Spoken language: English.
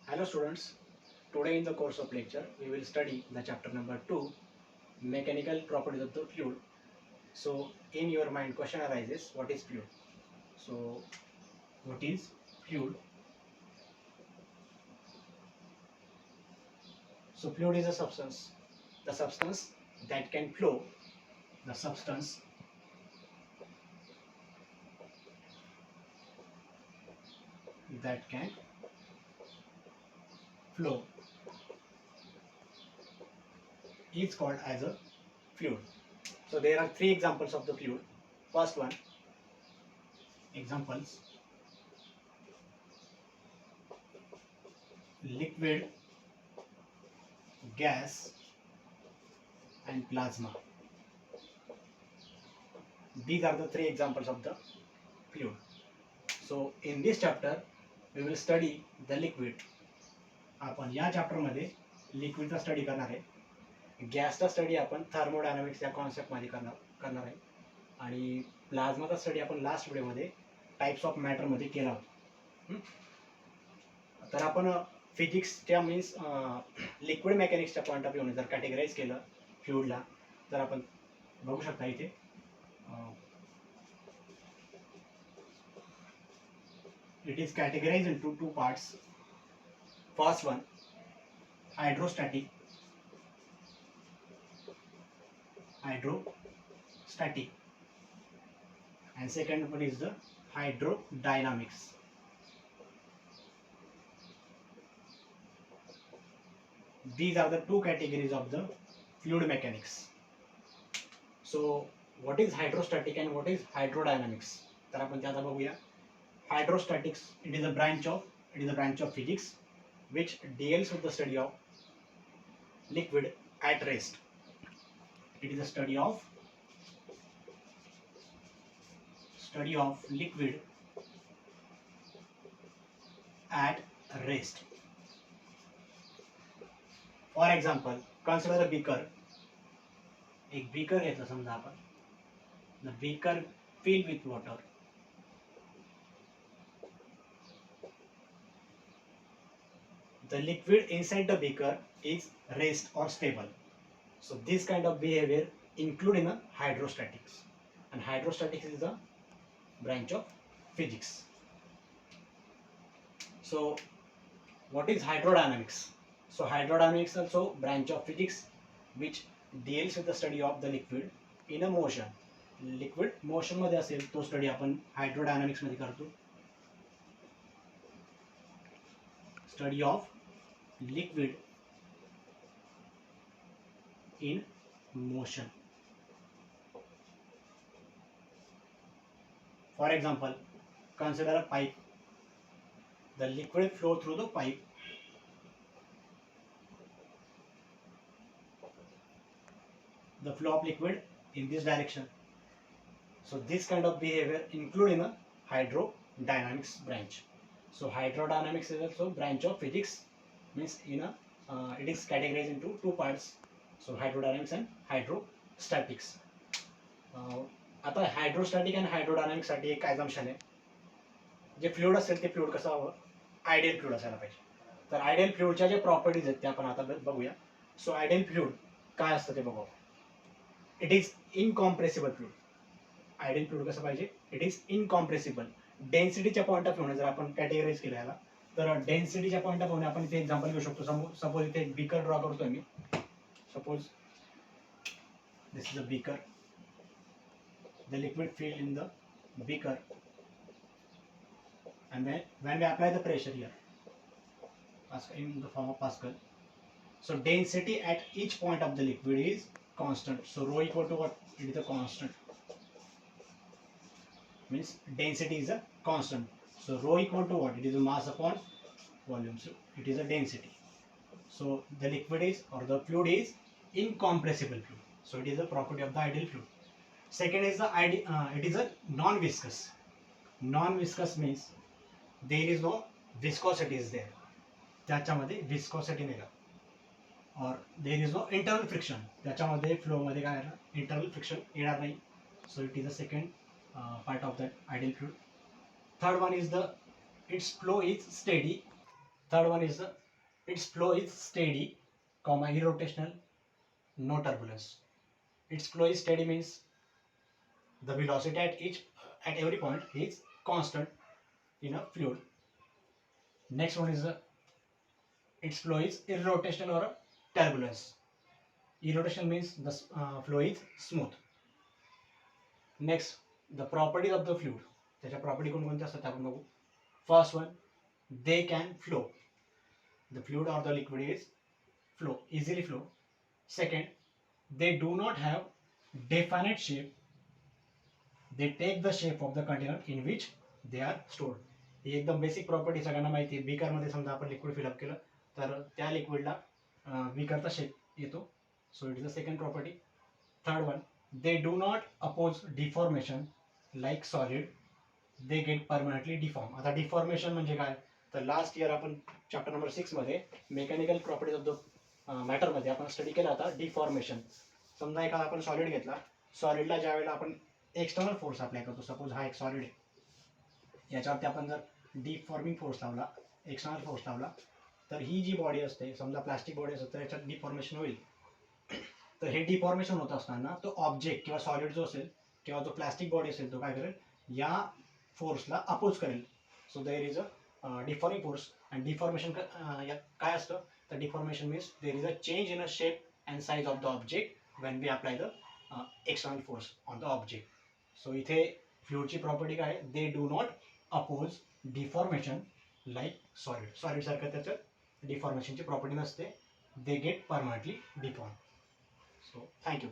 Hello students, today in the course of lecture we will study the chapter number 2, mechanical properties of the fluid. So in your mind question arises, what is fluid? So what is fluid? So fluid is a substance, the substance that can flow, the substance that can flow is called as a fluid. So there are three examples of the fluid. First one, examples: liquid, gas and plasma. These are the three examples of the fluid. So in this chapter we will study the liquid. आपण या chapter मध्ये लिक्विडचा study करणार आहे. गॅसचा study आपण thermodynamics या concept मध्ये करणार आहे आणि प्लाझ्माचा स्टडी आपण लास्ट व्हिडिओमध्ये टाइप्स ऑफ मॅटर मध्ये केला होता. तर आपण फिजिक्सच्या मीन्स लिक्विड मेकॅनिक्सच्या पॉईंट ऑफ व्ह्यूने जर कॅटेगराइज केलं फ्लुइडला तर आपण बघू शकता इथे it is categorized into two parts. First one, hydrostatic and second one is the hydrodynamics. These are the two categories of the fluid mechanics. So what is hydrostatic and what is hydrodynamics? तर आपण त्याचा बघूया. Hydrostatics, it is a branch of physics which deals with the study of liquid at rest. It is a study of liquid at rest. For example, consider a beaker. एक beaker घेतलं समजा आपण. The beaker filled with water. The liquid inside the beaker is rest or stable. So this kind of behavior include in a hydrostatics, and hydrostatics is a branch of physics. So what is hydrodynamics? So hydrodynamics also branch of physics which deals with the study of the liquid in a motion. Liquid motion मध्ये असेल तो study आपण हायड्रोडायनामिक्स मध्ये करतो. Study of liquid in motion. For example, consider a pipe. The liquid flow through the pipe. The flow of liquid in this direction. So this kind of behavior include in a hydrodynamics branch. So hydrodynamics is also branch of physics, means in a it is categorized into two parts. So hydrodynamics and hydrostatics. आता hydrostatic आणि हायड्रोडायनामिक्स साठी एक assumption आहे. जे fluid असेल ते fluid कसं हवं, ideal fluid असायला पाहिजे. तर आयडियल फ्लुइडच्या जे प्रॉपर्टीज आहेत ते आपण आता बघूया. सो आयडियल फ्लुइड काय असतं ते बघू. It is incompressible fluid. Ideal fluid कसं पाहिजे, इट इज इनकॉम्प्रेसिबल. डेन्सिटीच्या पॉईंट ऑफ व्ह्यूने जर आपण कॅटेगराइज केलं याला तर डेन्सिटीच्या पॉईंट ऑफ व्ह्यूने आपण इथे एक्झाम्पल घेऊ शकतो. सपोज इथे एक बीकर ड्रॉ करतोय मी. Suppose this is a beaker. The liquid filled in the beaker, and then when we apply the pressure here, in the form of Pascal, so density at each point of the liquid is constant. So rho equal to what? It is a constant. Means density is a constant. So rho equal to what? It is a mass upon volume. So it is a density. So the liquid is, or the fluid is, incompressible fluid. So it is a property of the ideal fluid. Second is it is a non-viscous. Non-viscous means there is no viscosity is there. त्याच्यामध्ये viscosity नाही राहत. or there is no internal friction. त्याच्यामध्ये flow मध्ये काय आहे, internal friction येणार नाही. So it is the second part of that ideal fluid. Third one is its flow is steady. Third one is its flow is steady, comma irrotational, no turbulence. Its flow is steady means the velocity at every point is constant in a fluid. Next one is its flow is irrotational or turbulence. Irrotational means the flow is smooth. Next, the properties of the fluid. त्याच्या property कोणकोणत्या असतात आपण बघू. First one, they can flow. The fluid or the liquid is easily flow. Second, they do not have definite shape. They take the shape of the container in which they are stored. ही एकदम basic property सगळ्यांना माहिती आहे. बीकरमध्ये समजा आपण liquid fill up केलं तर त्या लिक्विडला बीकरचा शेप येतो. So it is the second property. Third one, they do not oppose deformation like solid. They get permanently deform. आता डिफॉर्मेशन म्हणजे काय तर लास्ट इयर आपण चॅप्टर नंबर 6 मध्ये मेकॅनिकल प्रॉपर्टीज ऑफ द मॅटरमध्ये आपण स्टडी केला होता डिफॉर्मेशन. समजा एखादा आपण सॉलिड घेतला, सॉलिडला ज्या वेळेला आपण एक्सटर्नल फोर्स अप्लाय करतो, सपोज हा एक सॉलिड आहे, याच्यावरती आपण जर डिफॉर्मिंग फोर्स लावला, एक्सटर्नल फोर्स लावला, तर ही जी बॉडी असते समजा प्लास्टिक बॉडी असते तर याच्यात डिफॉर्मेशन होईल. तर हे डिफॉर्मेशन होत असताना तो ऑब्जेक्ट किंवा सॉलिड जो असेल किंवा जो प्लास्टिक बॉडी असेल तो काय करेल, या फोर्सला अपोज करेल. So there is a deforming force. And deformation काय असतं तर deformation means there is a change in a shape and size of the object when we apply the external force on the object. So इथे फ्लुइडची property काय आहे, they do not oppose deformation like solid. Solid सारखं त्याचं डिफॉर्मेशनची property नसते. They get permanently deform. So thank you.